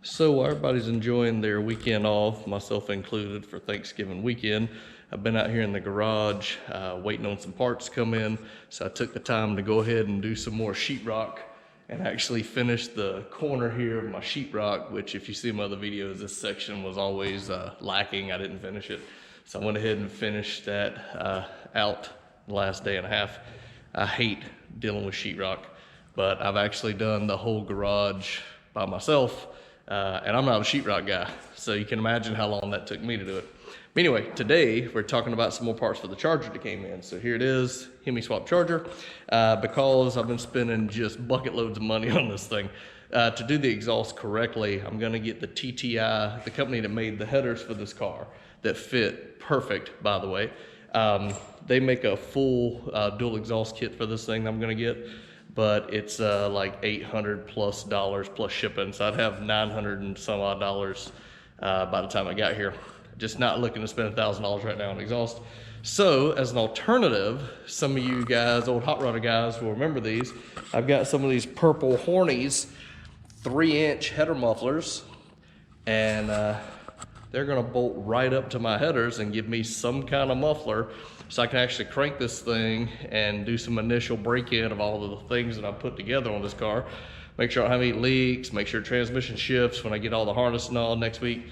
So while everybody's enjoying their weekend off, myself included, for Thanksgiving weekend, I've been out here in the garage waiting on some parts to come in. So I took the time to go ahead and do some more sheetrock and actually finish the corner here of my sheetrock, which if you see my other videos, this section was always lacking. I didn't finish it. So I went ahead and finished that out the last day and a half. I hate dealing with sheetrock, but I've actually done the whole garage by myself. And I'm not a sheetrock guy, so you can imagine how long that took me to do it. But anyway, today we're talking about some more parts for the charger that came in. So here it is, Hemi swap charger, because I've been spending just bucket loads of money on this thing. To do the exhaust correctly, I'm gonna get the TTI, the company that made the headers for this car, that fit perfect, by the way. They make a full dual exhaust kit for this thing that I'm gonna get, but it's like $800+ plus shipping. So I'd have $900 and some odd dollars by the time I got here. Just not looking to spend $1,000 right now on exhaust. So as an alternative, some of you guys, old hot rodder guys, will remember these. I've got some of these purple Hornies 3-inch header mufflers, and they're gonna bolt right up to my headers and give me some kind of muffler, so I can actually crank this thing and do some initial break-in of all of the things that I put together on this car. Make sure I don't have any leaks, make sure transmission shifts when I get all the harness and all next week,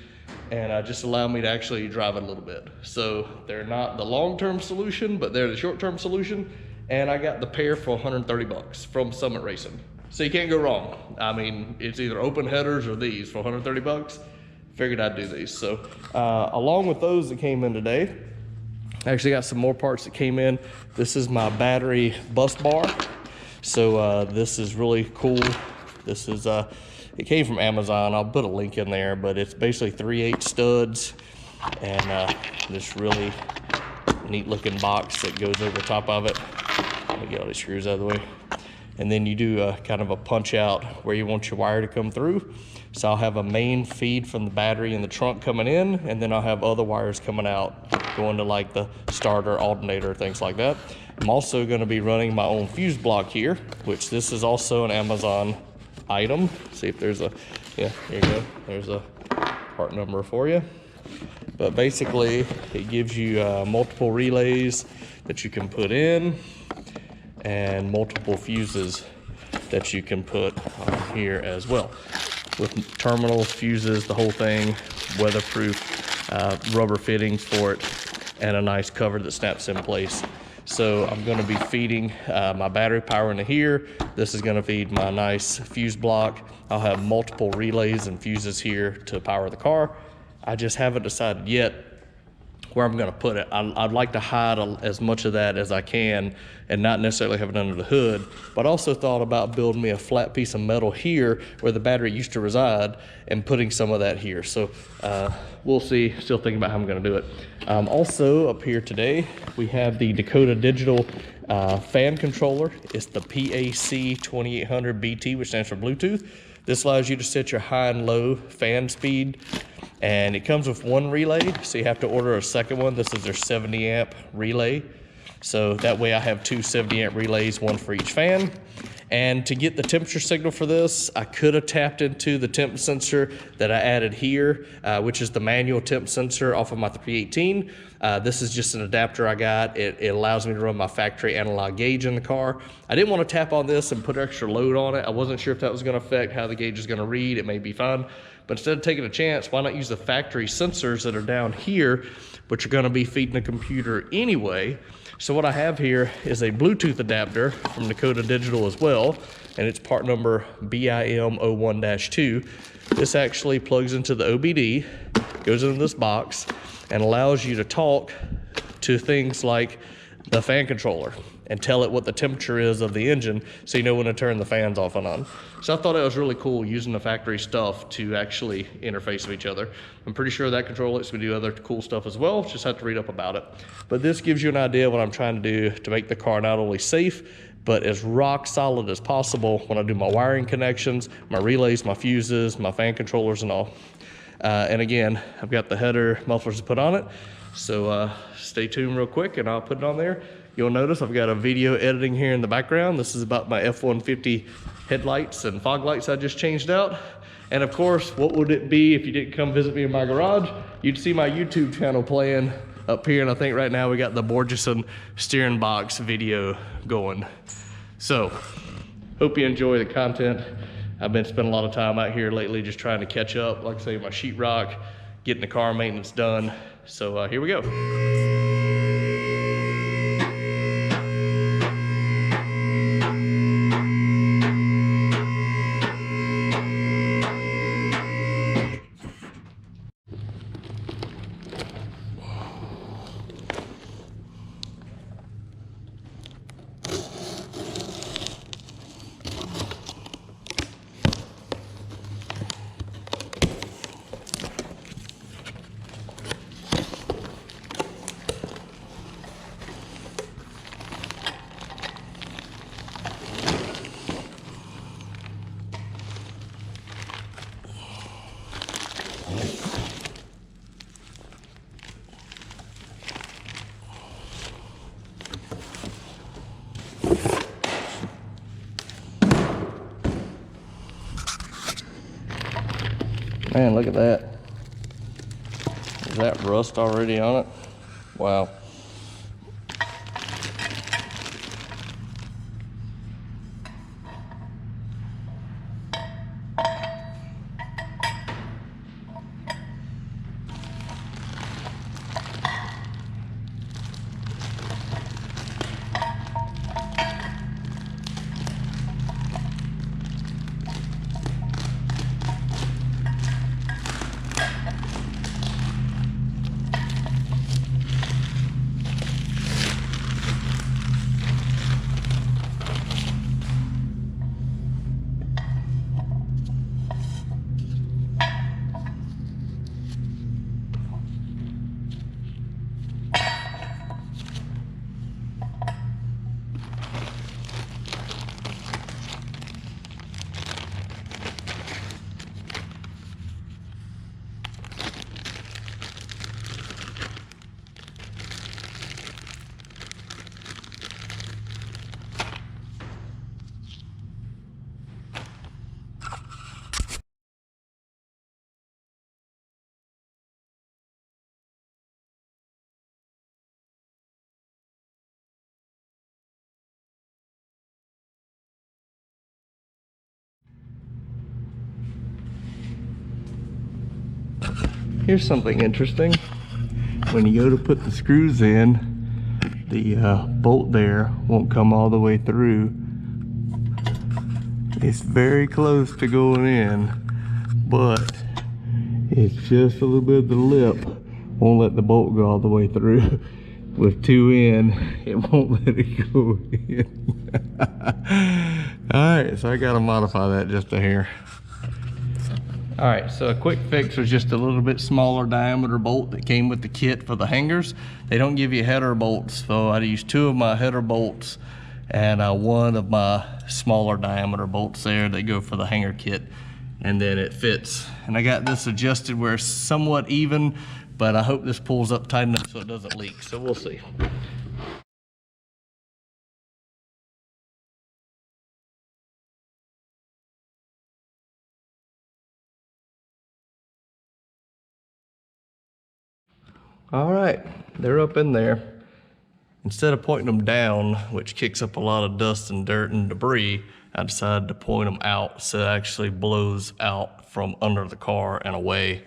and just allow me to actually drive it a little bit. So they're not the long-term solution, but they're the short-term solution, and I got the pair for 130 bucks from Summit Racing. So you can't go wrong. I mean, it's either open headers or these for 130 bucks. Figured I'd do these. So along with those that came in today, I actually got some more parts that came in. This is my battery bus bar. So this is really cool. This is, it came from Amazon. I'll put a link in there, but it's basically 3/8 studs and this really neat looking box that goes over the top of it. Let me get all these screws out of the way. And then you do kind of a punch out where you want your wire to come through. So I'll have a main feed from the battery in the trunk coming in, and then I'll have other wires coming out, going to like the starter, alternator, things like that. I'm also gonna be running my own fuse block here, which this is also an Amazon item. See if there's a, yeah, here you go. There's a part number for you. But basically, it gives you multiple relays that you can put in, and multiple fuses that you can put on here as well, with terminals, fuses, the whole thing, weatherproof rubber fittings for it, and a nice cover that snaps in place. So I'm going to be feeding my battery power into here. This is going to feed my nice fuse block. I'll have multiple relays and fuses here to power the car. I just haven't decided yet where I'm going to put it. I'd like to hide as much of that as I can and not necessarily have it under the hood, but also thought about building me a flat piece of metal here where the battery used to reside and putting some of that here. So we'll see, still thinking about how I'm going to do it. Also up here today, we have the Dakota Digital fan controller. It's the PAC 2800 BT, which stands for Bluetooth. This allows you to set your high and low fan speed, and it comes with one relay, so you have to order a second one. This is their 70 amp relay. So that way I have two 70 amp relays, one for each fan. And to get the temperature signal for this, I could have tapped into the temp sensor that I added here, which is the manual temp sensor off of my 318. This is just an adapter I got. It allows me to run my factory analog gauge in the car. I didn't want to tap on this and put extra load on it. I wasn't sure if that was going to affect how the gauge is going to read. It may be fine. But instead of taking a chance, why not use the factory sensors that are down here, but you're going to be feeding the computer anyway. So what I have here is a Bluetooth adapter from Dakota Digital as well, and it's part number BIM01-2. This actually plugs into the OBD, goes into this box, and allows you to talk to things like the fan controller and tell it what the temperature is of the engine, so you know when to turn the fans off and on. So I thought it was really cool using the factory stuff to actually interface with each other. I'm pretty sure that controller lets me do other cool stuff as well, just have to read up about it. But this gives you an idea of what I'm trying to do to make the car not only safe, but as rock solid as possible when I do my wiring connections, my relays, my fuses, my fan controllers and all. And again, I've got the header mufflers to put on it. So stay tuned real quick and I'll put it on there. You'll notice I've got a video editing here in the background. This is about my F-150 headlights and fog lights I just changed out. And of course, what would it be if you didn't come visit me in my garage? You'd see my YouTube channel playing up here, and I think right now we got the Borgeson steering box video going. So, hope you enjoy the content. I've been spending a lot of time out here lately just trying to catch up, like I say, my sheetrock, getting the car maintenance done. So here we go. Man, look at that. Is that rust already on it? Wow. Here's something interesting. When you go to put the screws in, the bolt there won't come all the way through. It's very close to going in, but it's just a little bit of the lip won't let the bolt go all the way through. With two in, it won't let it go in. Alright, so I gotta modify that just a hair. Alright, so a quick fix was just a little bit smaller diameter bolt that came with the kit for the hangers. They don't give you header bolts, so I used two of my header bolts and one of my smaller diameter bolts there. They go for the hanger kit, and then it fits. And I got this adjusted where it's somewhat even, but I hope this pulls up tight enough so it doesn't leak, so we'll see. All right, they're up in there. Instead of pointing them down, which kicks up a lot of dust and dirt and debris, I decided to point them out so it actually blows out from under the car and away,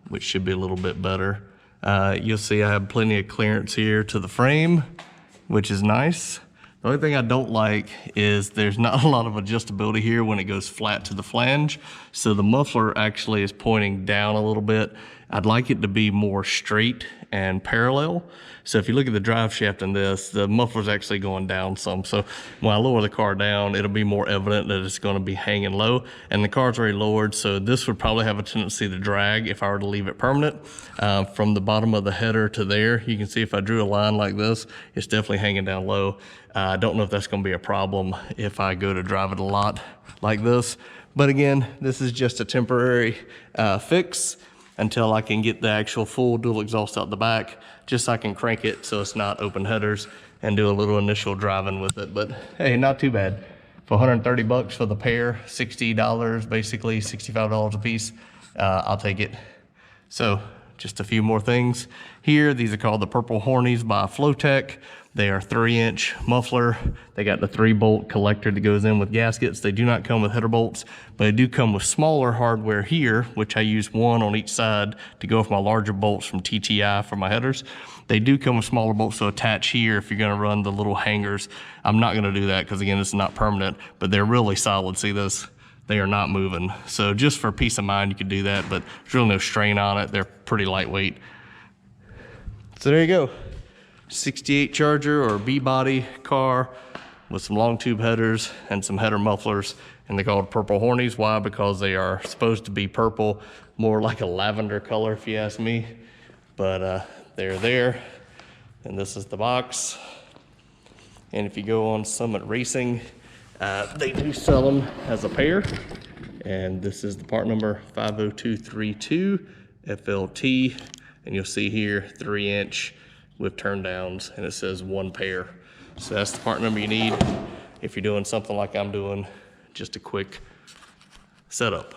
which should be a little bit better. You'll see I have plenty of clearance here to the frame, which is nice. The only thing I don't like is there's not a lot of adjustability here when it goes flat to the flange. So the muffler actually is pointing down a little bit. I'd like it to be more straight and parallel. So if you look at the drive shaft in this, the muffler's actually going down some. So when I lower the car down, it'll be more evident that it's gonna be hanging low. And the car's already lowered, so this would probably have a tendency to drag if I were to leave it permanent. From the bottom of the header to there, you can see if I drew a line like this, it's definitely hanging down low. I don't know if that's gonna be a problem if I go to drive it a lot like this. But again, this is just a temporary fix until I can get the actual full dual exhaust out the back, just so I can crank it so it's not open headers and do a little initial driving with it. But hey, not too bad. for 130 bucks for the pair, $60 basically, $65 a piece. I'll take it. So just a few more things here. These are called the Purple Hornies by Flowtech. They are 3-inch muffler. They got the 3-bolt collector that goes in with gaskets. They do not come with header bolts, but they do come with smaller hardware here, which I use one on each side to go with my larger bolts from TTI for my headers. They do come with smaller bolts to attach here if you're gonna run the little hangers. I'm not gonna do that because again, it's not permanent, but they're really solid. See this? They are not moving. So just for peace of mind, you could do that, but there's really no strain on it. They're pretty lightweight. So there you go. 68 Charger or B-body car with some long tube headers and some header mufflers, and they're called Purple Hornies. Why? Because they are supposed to be purple, more like a lavender color if you ask me, but they're there, and this is the box. And if you go on Summit Racing, they do sell them as a pair, and this is the part number 50232 FLT, and you'll see here 3-inch with turn downs, and it says 1 pair. So that's the part number you need if you're doing something like I'm doing, just a quick setup.